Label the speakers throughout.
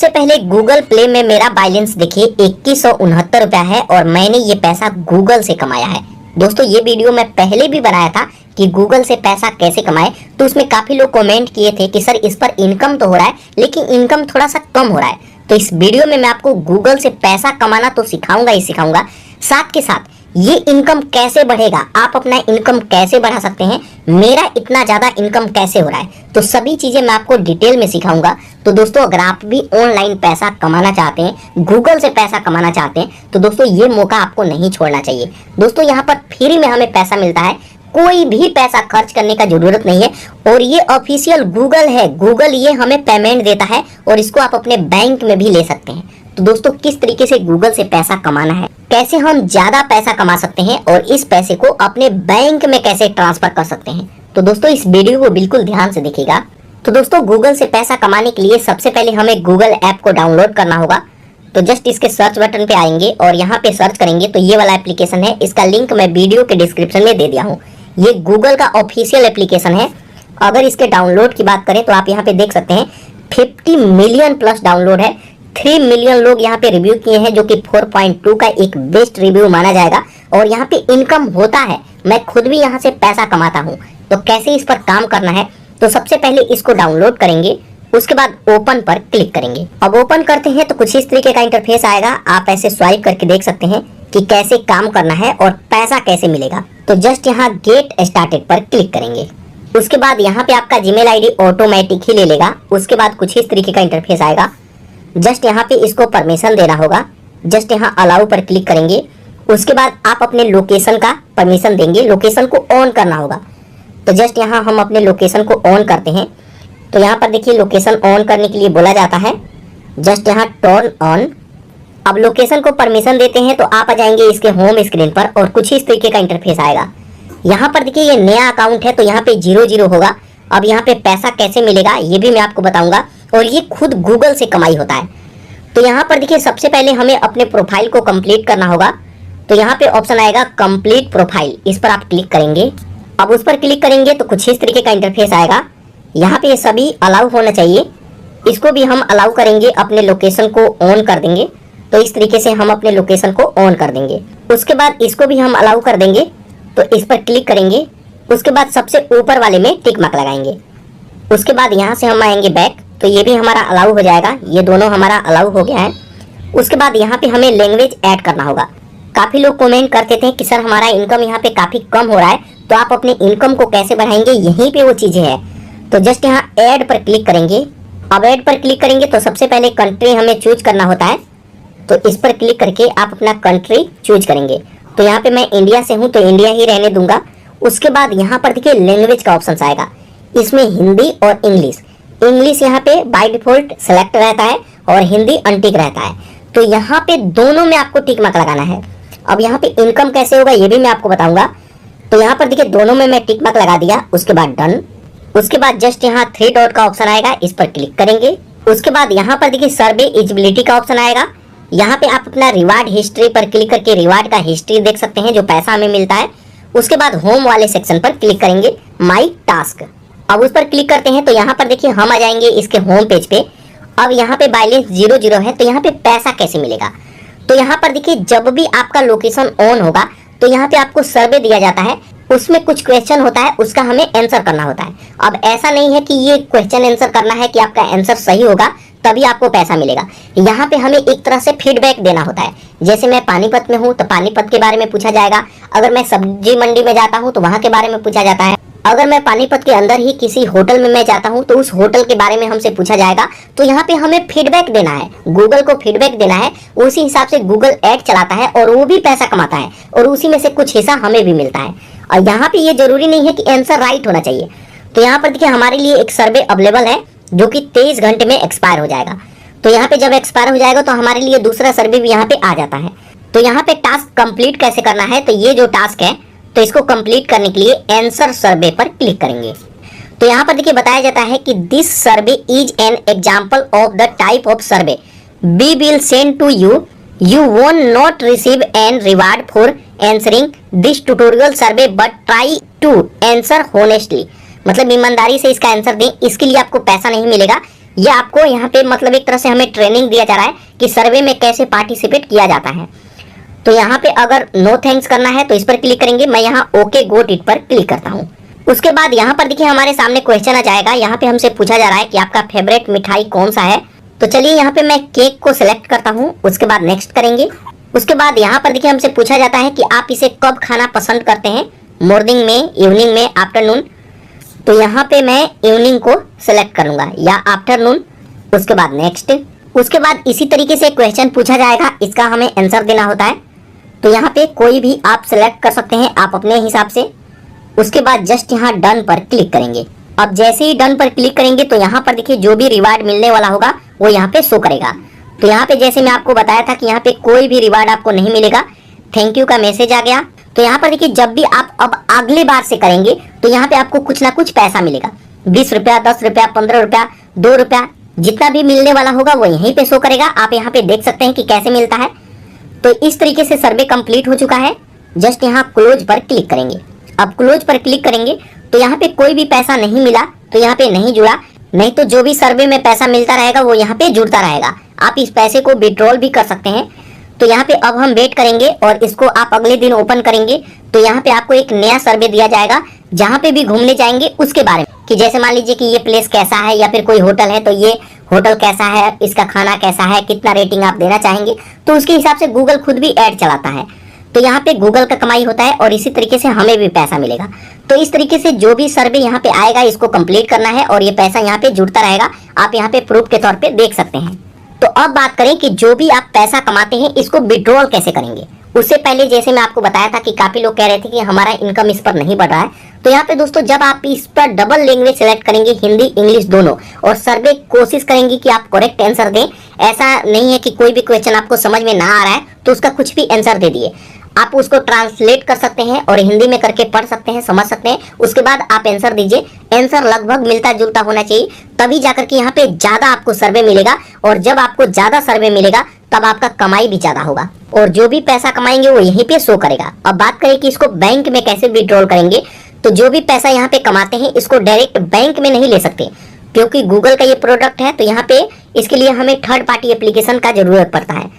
Speaker 1: सबसे पहले Google play में मेरा बैलेंस देखिए 2169 रुपया है और मैंने ये पैसा गूगल से कमाया है। दोस्तों ये वीडियो मैं पहले भी बनाया था कि गूगल से पैसा कैसे कमाए, तो उसमें काफी लोग कमेंट किए थे कि सर इस पर इनकम तो हो रहा है लेकिन इनकम थोड़ा सा कम हो रहा है। तो इस वीडियो में मैं आपको गूगल से पैसा कमाना तो सिखाऊंगा ही सिखाऊंगा, साथ के साथ ये इनकम कैसे बढ़ेगा, आप अपना इनकम कैसे बढ़ा सकते हैं, मेरा इतना ज्यादा इनकम कैसे हो रहा है, तो सभी चीजें मैं आपको डिटेल में सिखाऊंगा। तो दोस्तों अगर आप भी ऑनलाइन पैसा कमाना चाहते हैं, गूगल से पैसा कमाना चाहते हैं, तो दोस्तों ये मौका आपको नहीं छोड़ना चाहिए। दोस्तों यहाँ पर फ्री में हमें पैसा मिलता है, कोई भी पैसा खर्च करने का जरूरत नहीं है और ये ऑफिशियल गूगल है, गूगल ये हमें पेमेंट देता है और इसको आप अपने बैंक में भी ले सकते हैं। तो दोस्तों किस तरीके से गूगल से पैसा कमाना है, कैसे हम ज्यादा पैसा कमा सकते हैं और इस पैसे को अपने बैंक में कैसे ट्रांसफर कर सकते हैं, तो दोस्तों इस वीडियो को बिल्कुल ध्यान से देखिएगा। तो दोस्तों गूगल से पैसा कमाने के लिए सबसे पहले हमें गूगल ऐप को डाउनलोड करना होगा। तो जस्ट इसके सर्च बटन पे आएंगे और यहाँ पे सर्च करेंगे तो ये वाला एप्लीकेशन है, इसका लिंक मैं वीडियो के डिस्क्रिप्शन में दे दिया हूँ। ये गूगल का ऑफिशियल एप्लीकेशन है। अगर इसके डाउनलोड की बात करें तो आप यहाँ पे देख सकते हैं 50 मिलियन प्लस डाउनलोड है, 3 मिलियन लोग यहाँ पे रिव्यू किए हैं जो कि 4.2 का एक बेस्ट रिव्यू माना जाएगा और यहाँ पे इनकम होता है। मैं खुद भी यहाँ से पैसा कमाता हूँ। तो कैसे इस पर काम करना है, तो सबसे पहले इसको डाउनलोड करेंगे, उसके बाद ओपन पर क्लिक करेंगे। अब ओपन करते हैं तो कुछ इस तरीके का इंटरफेस आएगा। आप ऐसे स्वाइप करके देख सकते हैं कि कैसे काम करना है और पैसा कैसे मिलेगा। तो जस्ट यहाँ गेट स्टार्टेड पर क्लिक करेंगे। उसके बाद यहाँ पे आपका जीमेल आईडी ऑटोमेटिक ही ले लेगा। उसके बाद कुछ इस तरीके का इंटरफेस आएगा। जस्ट यहाँ पे इसको परमिशन देना होगा। जस्ट यहाँ अलाउ पर क्लिक करेंगे। उसके बाद आप अपने लोकेशन का परमिशन देंगे, लोकेशन को ऑन करना होगा। तो जस्ट यहाँ हम अपने लोकेशन को ऑन करते हैं। तो यहाँ पर देखिए लोकेशन ऑन करने के लिए बोला जाता है, जस्ट यहाँ टर्न ऑन। अब लोकेशन को परमिशन देते हैं तो आप आ जाएंगे इसके होम स्क्रीन पर और कुछ इस तरीके का इंटरफेस आएगा। यहाँ पर देखिए ये नया अकाउंट है तो यहाँ पे 00 होगा। अब यहाँ पे पैसा कैसे मिलेगा ये भी मैं आपको बताऊंगा और ये खुद गूगल से कमाई होता है। तो यहाँ पर देखिए सबसे पहले हमें अपने प्रोफाइल को कंप्लीट करना होगा। तो यहाँ पे ऑप्शन आएगा कंप्लीट प्रोफाइल, इस पर आप क्लिक करेंगे। अब उस पर क्लिक करेंगे तो कुछ इस तरीके का इंटरफेस आएगा। यहाँ पे ये सभी अलाउ होना चाहिए, इसको भी हम अलाउ करेंगे, अपने लोकेशन को ऑन कर देंगे। तो इस तरीके से हम अपने लोकेशन को ऑन कर देंगे। उसके बाद इसको भी हम अलाउ कर देंगे। तो इस पर क्लिक करेंगे। उसके बाद सबसे ऊपर वाले में टिक मार्क लगाएंगे। उसके बाद यहाँ से हम आएंगे बैक, तो ये भी हमारा अलाउ हो जाएगा, ये दोनों हमारा अलाउ हो गया है। उसके बाद यहाँ पे हमें लैंग्वेज ऐड करना होगा। काफी लोग कमेंट करते थे कि सर हमारा इनकम यहाँ पे काफी कम हो रहा है, तो आप अपने इनकम को कैसे बढ़ाएंगे, यहीं पे वो चीजें है। तो जस्ट यहाँ ऐड पर क्लिक करेंगे। अब ऐड पर क्लिक करेंगे तो सबसे पहले कंट्री हमें चूज करना होता है। तो इस पर क्लिक करके आप अपना कंट्री चूज करेंगे। तो यहाँ पे मैं इंडिया से हूँ तो इंडिया ही रहने दूंगा। उसके बाद यहाँ पर देखिए लैंग्वेज का ऑप्शन आएगा, इसमें हिंदी और इंग्लिश। इंग्लिश यहाँ पे बाय डिफॉल्ट सेलेक्ट रहता है और हिंदी अनटिक रहता है। तो यहाँ पे दोनों में आपको टिक मार्क लगाना है। अब यहाँ पे इनकम कैसे होगा ये भी मैं आपको बताऊंगा। तो यहाँ पर देखिए दोनों में मैं टिक मार्क लगा दिया। उसके बाद डन। उसके बाद जस्ट यहाँ 3 डॉट का ऑप्शन आएगा, इस पर क्लिक करेंगे। उसके बाद यहाँ पर देखिए सर्वे एलिजिबिलिटी का ऑप्शन आएगा। यहाँ पे आप अपना रिवार्ड हिस्ट्री पर क्लिक करके रिवार्ड का हिस्ट्री देख सकते हैं जो पैसा हमें मिलता है। उसके बाद होम वाले सेक्शन पर क्लिक करेंगे, माई टास्क। अब उस पर क्लिक करते हैं तो यहाँ पर देखिए हम आ जाएंगे इसके होम पेज पे। अब यहाँ पे बैलेंस 00 है, तो यहाँ पे पैसा कैसे मिलेगा। तो यहाँ पर देखिए जब भी आपका लोकेशन ऑन होगा तो यहाँ पे आपको सर्वे दिया जाता है, उसमें कुछ क्वेश्चन होता है, उसका हमें आंसर करना होता है। अब ऐसा नहीं है कि ये क्वेश्चन आंसर करना है कि आपका आंसर सही होगा तभी आपको पैसा मिलेगा। यहाँ पे हमें एक तरह से फीडबैक देना होता है। जैसे मैं पानीपत में हूँ तो पानीपत के बारे में पूछा जाएगा। अगर मैं सब्जी मंडी में जाता हूँ तो वहाँ के बारे में पूछा जाता है। अगर मैं पानीपत के अंदर ही किसी होटल में मैं जाता हूँ तो उस होटल के बारे में हमसे पूछा जाएगा। तो यहाँ पे हमें फीडबैक देना है, गूगल को फीडबैक देना है। उसी हिसाब से गूगल ऐड चलाता है और वो भी पैसा कमाता है और उसी में से कुछ हिस्सा हमें भी मिलता है। और यहाँ पे ये जरूरी नहीं है कि आंसर राइट होना चाहिए। तो यहाँ पर देखिए हमारे लिए एक सर्वे अवेलेबल है जो कि 23 घंटे में एक्सपायर हो जाएगा। तो यहाँ पे जब एक्सपायर हो जाएगा तो हमारे लिए दूसरा सर्वे भी यहाँ पे आ जाता है। तो यहाँ पे टास्क कंप्लीट कैसे करना है, तो ये जो टास्क है तो इसको कंप्लीट करने के लिए आंसर सर्वे पर क्लिक करेंगे। तो यहाँ पर देखिए बताया जाता है कि this survey is an example of the type of survey we will send to you. You won't not receive an reward for answering this tutorial survey but try to answer honestly। मतलब ईमानदारी से इसका answer दें, इसके लिए आपको पैसा नहीं मिलेगा। ये आपको यहाँ पे मतलब एक तरह से हमें ट्रेनिंग दिया जा रहा है कि सर्वे में कैसे पार्टिसिपेट किया जाता है। तो यहाँ पे अगर नो थैंक्स करना है तो इस पर क्लिक करेंगे। मैं यहाँ ओके गोट इट पर क्लिक करता हूँ। उसके बाद यहाँ पर देखिए हमारे सामने क्वेश्चन आ जाएगा। यहाँ पे हमसे पूछा जा रहा है कि आपका फेवरेट मिठाई कौन सा है। तो चलिए यहाँ पे मैं केक को सिलेक्ट करता हूँ। उसके बाद नेक्स्ट करेंगे। उसके बाद यहाँ पर देखिए हमसे पूछा जाता है कि आप इसे कब खाना पसंद करते हैं, मॉर्निंग में, इवनिंग में, आफ्टरनून। तो यहाँ पे मैं इवनिंग को सिलेक्ट करूंगा या आफ्टरनून। उसके बाद नेक्स्ट। उसके बाद इसी तरीके से क्वेश्चन पूछा जाएगा, इसका हमें आंसर देना होता है। तो यहाँ पे कोई भी आप सिलेक्ट कर सकते हैं आप अपने हिसाब से। उसके बाद जस्ट यहाँ डन पर क्लिक करेंगे। अब जैसे ही डन पर क्लिक करेंगे तो यहाँ पर देखिए जो भी रिवार्ड मिलने वाला होगा वो यहाँ पे शो करेगा। तो यहाँ पे जैसे मैं आपको बताया था कि यहाँ पे कोई भी रिवार्ड आपको नहीं मिलेगा, थैंक यू का मैसेज आ गया। तो यहाँ पर देखिए जब भी आप अब अगले बार से करेंगे तो यहाँ पे आपको कुछ ना कुछ पैसा मिलेगा। 20 रुपया, 10 रुपया, 15 रुपया, 2 रुपया, जितना भी मिलने वाला होगा वो यहीं पे शो करेगा। आप यहाँ पे देख सकते हैं कि कैसे मिलता है। तो इस तरीके से सर्वे कंप्लीट हो चुका है। जस्ट यहाँ क्लोज पर क्लिक करेंगे। अब क्लोज पर क्लिक करेंगे तो यहाँ पे कोई भी पैसा नहीं मिला तो यहाँ पे नहीं जुड़ा, नहीं तो जो भी सर्वे में पैसा मिलता रहेगा वो यहाँ पे जुड़ता रहेगा। आप इस पैसे को विड्रॉल भी कर सकते हैं। तो यहाँ पे अब हम वेट करेंगे और इसको आप अगले दिन ओपन करेंगे तो यहाँ पे आपको एक नया सर्वे दिया जाएगा जहाँ पे भी घूमने जाएंगे उसके बारे में, कि जैसे मान लीजिए कि ये प्लेस कैसा है या फिर कोई होटल है तो ये होटल कैसा है, इसका खाना कैसा है, कितना रेटिंग आप देना चाहेंगे। तो उसके हिसाब से गूगल खुद भी ऐड चलाता है। तो यहाँ पे गूगल का कमाई होता है और इसी तरीके से हमें भी पैसा मिलेगा। तो इस तरीके से जो भी सर्वे यहाँ पे आएगा इसको कंप्लीट करना है और ये पैसा यहाँ पे जुड़ता रहेगा। आप यहाँ पे प्रूफ के तौर पे देख सकते हैं। तो अब बात करें कि जो भी आप पैसा कमाते हैं इसको विड्रॉल कैसे करेंगे। उससे पहले जैसे मैं आपको बताया था कि काफी लोग कह रहे थे कि हमारा इनकम इस पर नहीं बढ़ रहा है। तो यहाँ पे दोस्तों जब आप इस पर डबल लैंग्वेज सेलेक्ट करेंगे, हिंदी इंग्लिश दोनों, और सर्वे कोशिश करेंगे कि आप करेक्ट आंसर दें। ऐसा नहीं है कि कोई भी क्वेश्चन आपको समझ में ना आ रहा है तो उसका कुछ भी आंसर दे दिए। आप उसको ट्रांसलेट कर सकते हैं और हिंदी में करके पढ़ सकते हैं, समझ सकते हैं। उसके बाद आप आंसर दीजिए। आंसर लगभग मिलता जुलता होना चाहिए, तभी जाकर के यहाँ पे ज्यादा आपको सर्वे मिलेगा। और जब आपको ज्यादा सर्वे मिलेगा तब आपका कमाई भी ज्यादा होगा और जो भी पैसा कमाएंगे वो यहीं पे शो करेगा। अब बात करें कि इसको बैंक में कैसे विड्रॉल करेंगे। तो जो भी पैसा यहाँ पे कमाते हैं इसको डायरेक्ट बैंक में नहीं ले सकते क्योंकि गूगल का ये प्रोडक्ट है। तो यहाँ पे इसके लिए हमें थर्ड पार्टी एप्लीकेशन का जरूरत पड़ता है।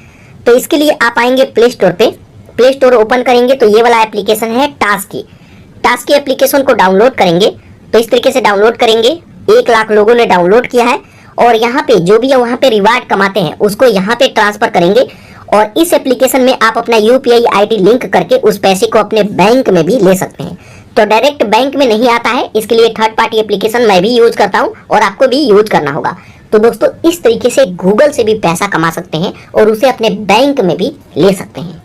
Speaker 1: तो इसके लिए आप आएंगे प्ले स्टोर पे। प्ले स्टोर ओपन करेंगे तो ये वाला एप्लीकेशन है टास्क की एप्लीकेशन को डाउनलोड करेंगे। तो इस तरीके से डाउनलोड करेंगे। 1 लाख लोगों ने डाउनलोड किया है और यहाँ पे जो भी वहाँ पे रिवार्ड कमाते हैं उसको यहाँ पे ट्रांसफर करेंगे। और इस एप्लीकेशन में आप अपना UPI ID लिंक करके उस पैसे को अपने बैंक में भी ले सकते हैं। तो डायरेक्ट बैंक में नहीं आता है, इसके लिए थर्ड पार्टी एप्लीकेशन मैं भी यूज करता हूँ और आपको भी यूज करना होगा। तो दोस्तों इस तरीके से गूगल से भी पैसा कमा सकते हैं और उसे अपने बैंक में भी ले सकते हैं।